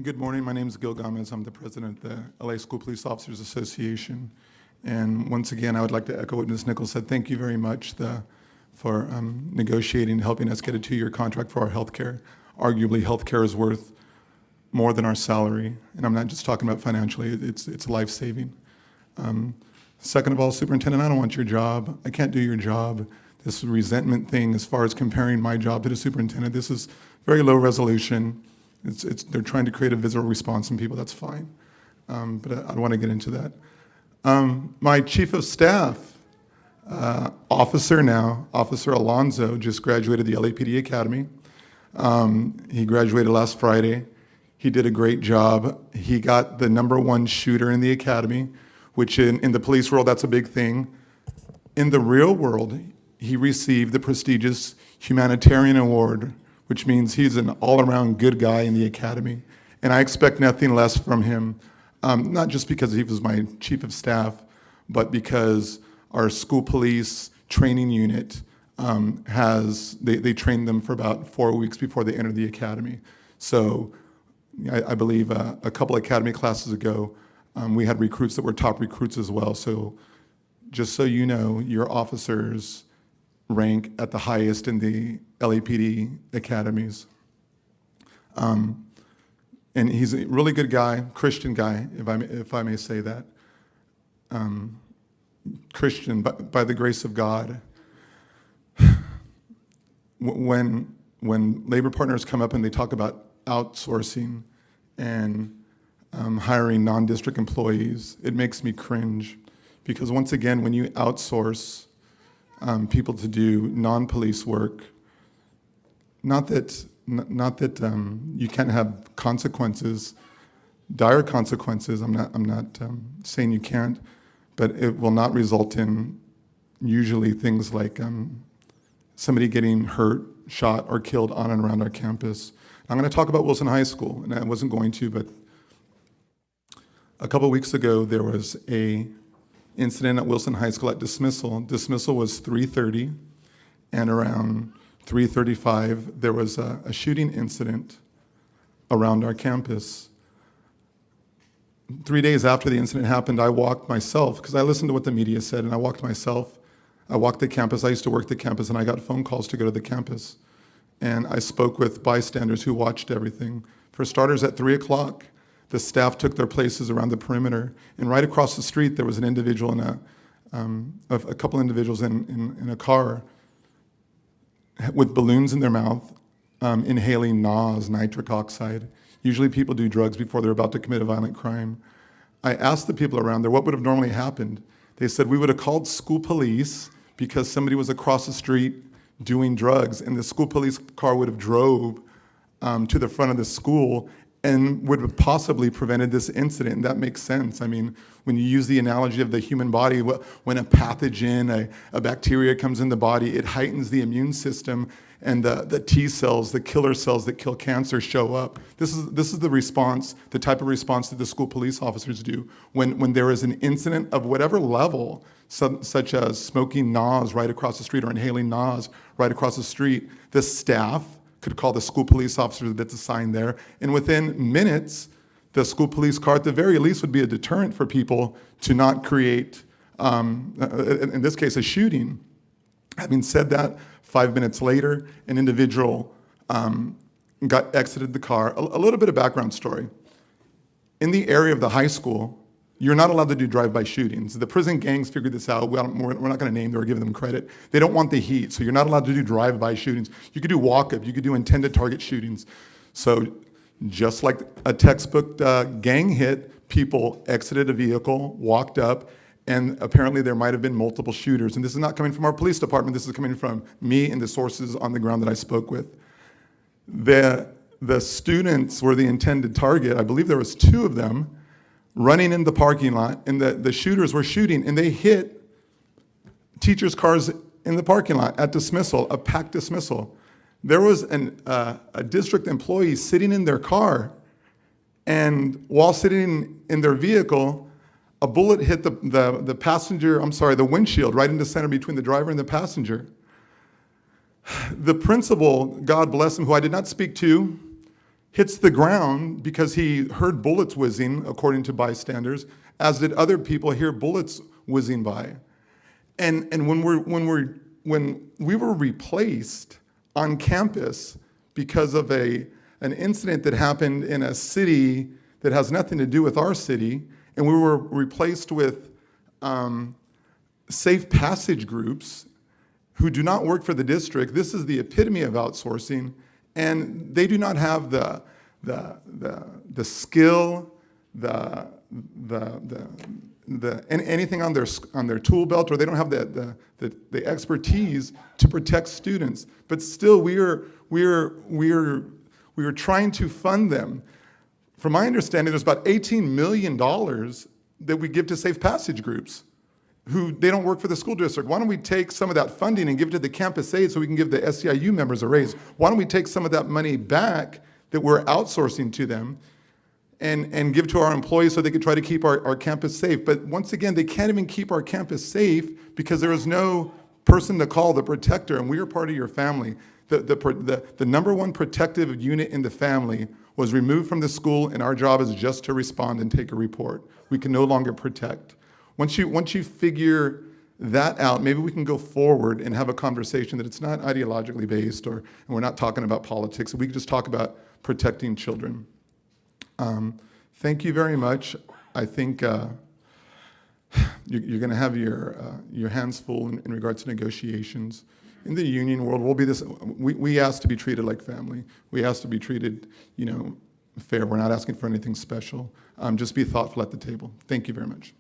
Good morning. My name is Gil Gomez. I'm the president of the LA School Police Officers Association. And once again, I would like to echo what Ms. Nichols said. Thank you very much for negotiating, helping us get a 2-year contract for our healthcare. Arguably, healthcare is worth more than our salary. And I'm not just talking about financially, it's life-saving. Second of all, Superintendent, I don't want your job. I can't do your job. This resentment thing as far as comparing my job to the superintendent, this is very low resolution. They're trying to create a visceral response in people, that's fine. But I don't want to get into that. My chief of staff, Officer Alonzo, just graduated the LAPD Academy. He graduated last Friday. He did a great job. He got the #1 shooter in the academy, which in the police world, that's a big thing. In the real world, he received the prestigious Humanitarian Award, which means he's an all-around good guy in the academy. And I expect nothing less from him, not just because he was my chief of staff, but because our school police training unit they trained them for about 4 weeks before they entered the academy. So I believe a couple academy classes ago, we had recruits that were top recruits as well. So just so you know, your officers rank at the highest in the LAPD academies. And he's a really good guy, Christian guy, if I may say that. Christian, by the grace of God. When labor partners come up and they talk about outsourcing and hiring non-district employees, it makes me cringe. Because once again, when you outsource people to do non-police work, not that you can't have consequences, dire consequences. I'm not saying you can't, but it will not result in usually things like somebody getting hurt, shot, or killed on and around our campus. I'm going to talk about Wilson High School, and I wasn't going to, but a couple weeks ago there was a incident at Wilson High School at dismissal. Dismissal was 3:30, and around 3:35 there was a shooting incident around our campus. 3 days after the incident happened, I walked myself, because I listened to what the media said, and I walked myself. I walked the campus. I used to work the campus, and I got phone calls to go to the campus. And I spoke with bystanders who watched everything. For starters, at 3 o'clock, the staff took their places around the perimeter, and right across the street there was an individual a couple individuals in a car with balloons in their mouth, inhaling NOS, nitric oxide. Usually people do drugs before they're about to commit a violent crime. I asked the people around there what would have normally happened. They said we would have called school police because somebody was across the street doing drugs, and the school police car would have drove to the front of the school and would have possibly prevented this incident. And that makes sense. I mean, when you use the analogy of the human body, when a pathogen, a bacteria comes in the body, it heightens the immune system, and the T cells, the killer cells that kill cancer, show up. This is the response, the type of response that the school police officers do when there is an incident of whatever level, such as smoking NOS right across the street or inhaling NOS right across the street. The staff could call the school police officer that's assigned there, and within minutes, the school police car at the very least would be a deterrent for people to not create, in this case, a shooting. Having said that, 5 minutes later, an individual exited the car. A little bit of background story. In the area of the high school, you're not allowed to do drive-by shootings. The prison gangs figured this out. We're not going to name them or give them credit. They don't want the heat, so you're not allowed to do drive-by shootings. You could do walk-up. You could do intended target shootings. So just like a textbook gang hit, people exited a vehicle, walked up, and apparently there might have been multiple shooters. And this is not coming from our police department. This is coming from me and the sources on the ground that I spoke with. The students were the intended target. I believe there was 2 of them running in the parking lot, and the shooters were shooting, and they hit teachers' cars in the parking lot at dismissal, a packed dismissal. There was a district employee sitting in their car, and while sitting in their vehicle, a bullet hit the windshield right in the center between the driver and the passenger. The principal, God bless him, who I did not speak to, hits the ground because he heard bullets whizzing, according to bystanders, as did other people hear bullets whizzing by. And when we were replaced on campus because of an incident that happened in a city that has nothing to do with our city, and we were replaced with safe passage groups who do not work for the district. This is the epitome of outsourcing, and they do not have the skill, anything on their tool belt, or they don't have the expertise to protect students. But still, we are trying to fund them. From my understanding, there's about $18 million that we give to safe passage groups who they don't work for the school district. Why don't we take some of that funding and give it to the campus aid so we can give the SEIU members a raise? Why don't we take some of that money back that we're outsourcing to them and give to our employees so they can try to keep our campus safe? But once again, they can't even keep our campus safe because there is no person to call, the protector, and we are part of your family. The number one protective unit in the family was removed from the school, and our job is just to respond and take a report. We can no longer protect. Once you figure that out, maybe we can go forward and have a conversation that it's not ideologically based, and we're not talking about politics. We can just talk about protecting children. Thank you very much. I think you're going to have your hands full in regards to negotiations. In the union world, we ask to be treated like family. We ask to be treated, fair. We're not asking for anything special. Just be thoughtful at the table. Thank you very much.